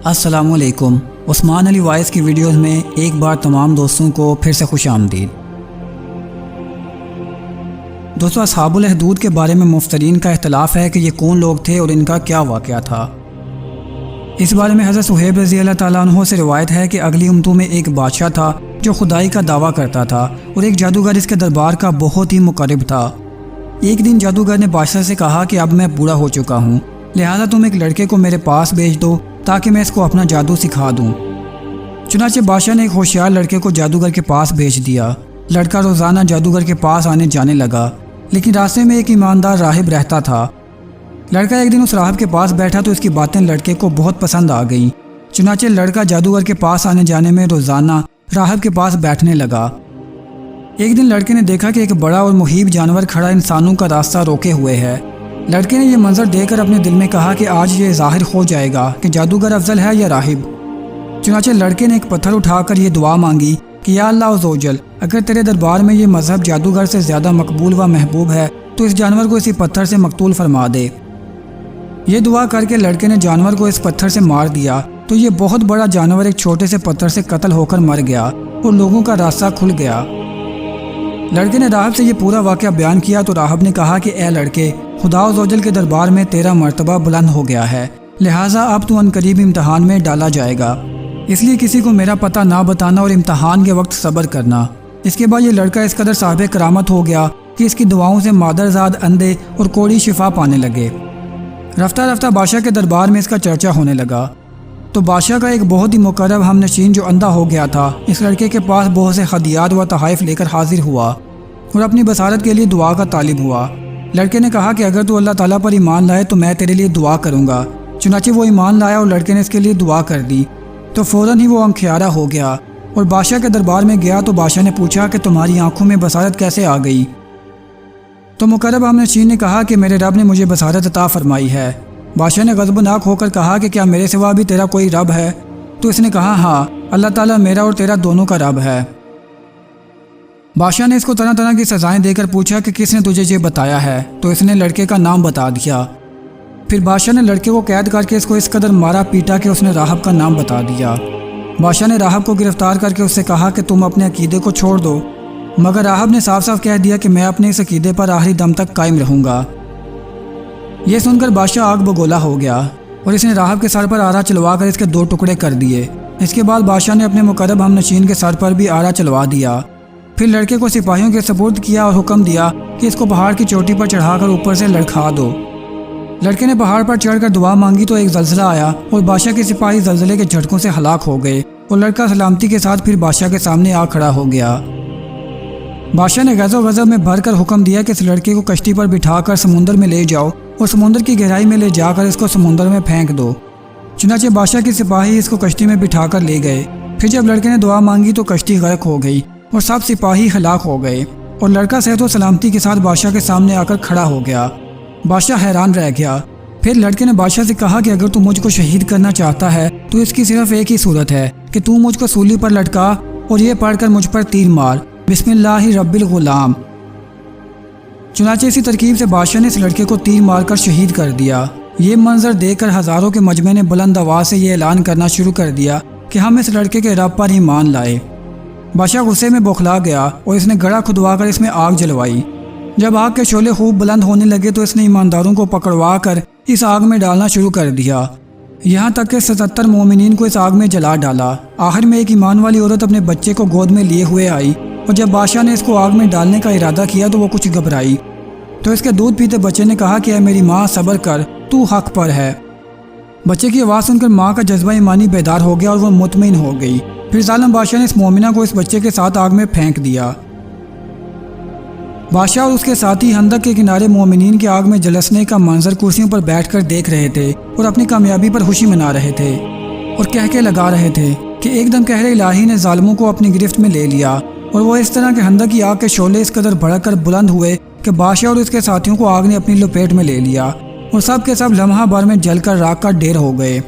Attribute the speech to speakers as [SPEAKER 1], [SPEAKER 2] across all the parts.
[SPEAKER 1] السلام علیکم۔ عثمان علی وائس کی ویڈیوز میں ایک بار تمام دوستوں کو پھر سے خوش آمدید۔ دوستو، اصحاب الحدود کے بارے میں مفترین کا اختلاف ہے کہ یہ کون لوگ تھے اور ان کا کیا واقعہ تھا۔ اس بارے میں حضرت صہیب رضی اللہ تعالیٰ عنہ سے روایت ہے کہ اگلی امتوں میں ایک بادشاہ تھا جو خدائی کا دعویٰ کرتا تھا اور ایک جادوگر اس کے دربار کا بہت ہی مقرب تھا۔ ایک دن جادوگر نے بادشاہ سے کہا کہ اب میں بوڑھا ہو چکا ہوں، لہذا تم ایک لڑکے کو میرے پاس بھیج دو تاکہ میں اس کو اپنا جادو سکھا دوں۔ چنانچہ بادشاہ نے ایک ہوشیار لڑکے کو جادوگر کے پاس بھیج دیا۔ لڑکا روزانہ جادوگر کے پاس آنے جانے لگا، لیکن راستے میں ایک ایماندار راہب رہتا تھا۔ لڑکا ایک دن اس راہب کے پاس بیٹھا تو اس کی باتیں لڑکے کو بہت پسند آ گئیں۔ چنانچہ لڑکا جادوگر کے پاس آنے جانے میں روزانہ راہب کے پاس بیٹھنے لگا۔ ایک دن لڑکے نے دیکھا کہ ایک بڑا اور مہیب جانور کھڑا انسانوں کا راستہ روکے ہوئے ہے۔ لڑکے نے یہ منظر دیکھ کر اپنے دل میں کہا کہ آج یہ ظاہر ہو جائے گا کہ جادوگر افضل ہے یا راہب۔ چنانچہ لڑکے نے ایک پتھر اٹھا کر یہ دعا مانگی کہ یا اللہ عز و جل، اگر تیرے دربار میں یہ مذہب جادوگر سے زیادہ مقبول و محبوب ہے تو اس جانور کو اسی پتھر سے مقتول فرما دے۔ یہ دعا کر کے لڑکے نے جانور کو اس پتھر سے مار دیا تو یہ بہت بڑا جانور ایک چھوٹے سے پتھر سے قتل ہو کر مر گیا اور لوگوں کا راستہ کھل گیا۔ لڑکے نے راہب سے یہ پورا واقعہ بیان کیا تو راہب نے کہا کہ اے لڑکے، خدا عز و جل کے دربار میں تیرا مرتبہ بلند ہو گیا ہے، لہٰذا اب تو عنقریب امتحان میں ڈالا جائے گا، اس لیے کسی کو میرا پتہ نہ بتانا اور امتحان کے وقت صبر کرنا۔ اس کے بعد یہ لڑکا اس قدر صاحب کرامت ہو گیا کہ اس کی دعاؤں سے مادرزاد اندھے اور کوڑی شفا پانے لگے۔ رفتہ رفتہ بادشاہ کے دربار میں اس کا چرچا ہونے لگا تو بادشاہ کا ایک بہت ہی مقرب ہم نشین جو اندھا ہو گیا تھا اس لڑکے کے پاس بہت سے ہدیات و تحائف لے کر حاضر ہوا اور اپنی بصارت کے لیے دعا کا طالب ہوا۔ لڑکے نے کہا کہ اگر تو اللہ تعالیٰ پر ایمان لائے تو میں تیرے لیے دعا کروں گا۔ چنانچہ وہ ایمان لایا اور لڑکے نے اس کے لیے دعا کر دی تو فوراً ہی وہ انکھیارا ہو گیا اور بادشاہ کے دربار میں گیا تو بادشاہ نے پوچھا کہ تمہاری آنکھوں میں بصارت کیسے آ گئی؟ تو مقرب ہم نشین نے کہا کہ میرے رب نے مجھے بصارت عطا فرمائی ہے۔ بادشاہ نے غضبناک ہو کر کہا کہ کیا میرے سوا بھی تیرا کوئی رب ہے؟ تو اس نے کہا ہاں، اللہ تعالیٰ میرا اور تیرا دونوں کا رب ہے۔ بادشاہ نے اس کو طرح طرح کی سزائیں دے کر پوچھا کہ کس نے تجھے یہ بتایا ہے؟ تو اس نے لڑکے کا نام بتا دیا۔ پھر بادشاہ نے لڑکے کو قید کر کے اس کو اس قدر مارا پیٹا کہ اس نے راہب کا نام بتا دیا۔ بادشاہ نے راہب کو گرفتار کر کے اس سے کہا کہ تم اپنے عقیدے کو چھوڑ دو، مگر راہب نے صاف صاف کہہ دیا کہ میں اپنے اس عقیدے پر آخری دم تک قائم رہوں گا۔ یہ سن کر بادشاہ آگ بگولا ہو گیا اور اس نے راہب کے سر پر آرا چلوا کر اس کے 2 ٹکڑے کر دیے۔ اس کے بعد بادشاہ نے اپنے مقرب ہم نشین کے سر پر بھی آرا چلوا دیا۔ پھر لڑکے کو سپاہیوں کے سپرد کیا اور حکم دیا کہ اس کو پہاڑ کی چوٹی پر چڑھا کر اوپر سے لڑکھا دو۔ لڑکے نے پہاڑ پر چڑھ کر دعا مانگی تو ایک زلزلہ آیا اور بادشاہ کے سپاہی زلزلے کے جھٹکوں سے ہلاک ہو گئے اور لڑکا سلامتی کے ساتھ پھر بادشاہ کے سامنے آ کھڑا ہو گیا۔ بادشاہ نے غضب و غضب میں بھر کر حکم دیا کہ اس لڑکے کو کشتی پر بٹھا کر سمندر میں لے جاؤ اور سمندر کی گہرائی میں لے جا کر اس کو سمندر میں پھینک دو۔ چنانچہ بادشاہ کے سپاہی اس کو کشتی میں بٹھا کر لے گئے۔ پھر جب لڑکے نے دعا مانگی تو کشتی غرق ہو گئی اور سب سپاہی ہلاک ہو گئے اور لڑکا صحت و سلامتی کے ساتھ بادشاہ کے سامنے آ کر کھڑا ہو گیا۔ بادشاہ حیران رہ گیا۔ پھر لڑکے نے بادشاہ سے کہا کہ اگر تو مجھ کو شہید کرنا چاہتا ہے تو اس کی صرف ایک ہی صورت ہے کہ تو مجھ کو سولی پر لٹکا اور یہ پڑھ کر مجھ پر تیر مار، بسم اللہ رب الغلام۔ چنانچہ اسی ترکیب سے بادشاہ نے اس لڑکے کو تیر مار کر شہید کر دیا۔ یہ منظر دیکھ کر ہزاروں کے مجمع نے بلند آواز سے یہ اعلان کرنا شروع کر دیا کہ ہم اس لڑکے کے رب پر ایمان لائے۔ بادشاہ غصے میں بوکھلا گیا اور اس نے گڑھا کھدوا کر اس میں آگ جلوائی۔ جب آگ کے شعلے خوب بلند ہونے لگے تو اس نے ایمانداروں کو پکڑوا کر اس آگ میں ڈالنا شروع کر دیا، یہاں تک کہ 77 مومنین کو اس آگ میں جلا ڈالا۔ آخر میں ایک ایمان والی عورت اپنے بچے کو گود میں لیے ہوئے آئی اور جب بادشاہ نے اس کو آگ میں ڈالنے کا ارادہ کیا تو وہ کچھ گھبرائی تو اس کے دودھ پیتے بچے نے کہا کہ اے میری ماں، صبر کر، تو حق پر ہے۔ بچے کی آواز سن کر ماں کا جذبہ ایمانی بیدار ہو گیا اور وہ مطمئن ہو گئی۔ پھر ظالم بادشاہ نے اس مومنہ کو اس بچے کے ساتھ آگ میں پھینک دیا۔ بادشاہ اور اس کے ساتھی خندق کے کنارے مومنین کے آگ میں جلسنے کا منظر کرسیوں پر بیٹھ کر دیکھ رہے تھے اور اپنی کامیابی پر خوشی منا رہے تھے اور کہہ لگا رہے تھے کہ ایک دم قہر الہی نے ظالموں کو اپنی گرفت میں لے لیا اور وہ اس طرح کہ خندق کی آگ کے شعلے اس قدر بھڑک کر بلند ہوئے کہ بادشاہ اور اس کے ساتھیوں کو آگ نے اپنی لپیٹ میں لے لیا اور سب کے سب لمحہ بھر میں جل کر راکھ کا ڈھیر ہو گئے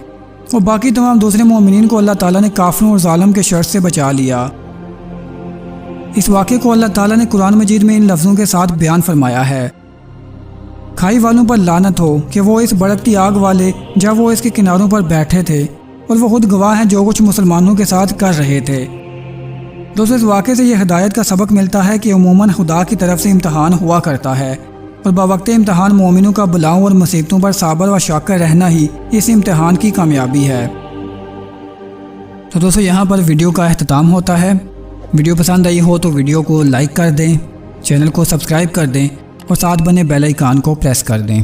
[SPEAKER 1] اور باقی تمام دوسرے مومنین کو اللہ تعالیٰ نے کافروں اور ظالم کے شر سے بچا لیا۔ اس واقعے کو اللہ تعالیٰ نے قرآن مجید میں ان لفظوں کے ساتھ بیان فرمایا ہے، کھائی والوں پر لعنت ہو کہ وہ اس بھڑکتی آگ والے جب وہ اس کے کناروں پر بیٹھے تھے اور وہ خود گواہ ہیں جو کچھ مسلمانوں کے ساتھ کر رہے تھے۔ دوستو اس واقعے سے یہ ہدایت کا سبق ملتا ہے کہ عموماً خدا کی طرف سے امتحان ہوا کرتا ہے اور باوقت امتحان مومنوں کا بلاؤں اور مصیبتوں پر صابر و شاکر رہنا ہی اس امتحان کی کامیابی ہے۔ تو دوستو یہاں پر ویڈیو کا اختتام ہوتا ہے۔ ویڈیو پسند آئی ہو تو ویڈیو کو لائک کر دیں، چینل کو سبسکرائب کر دیں اور ساتھ بنے بیل آئیکن کو پریس کر دیں۔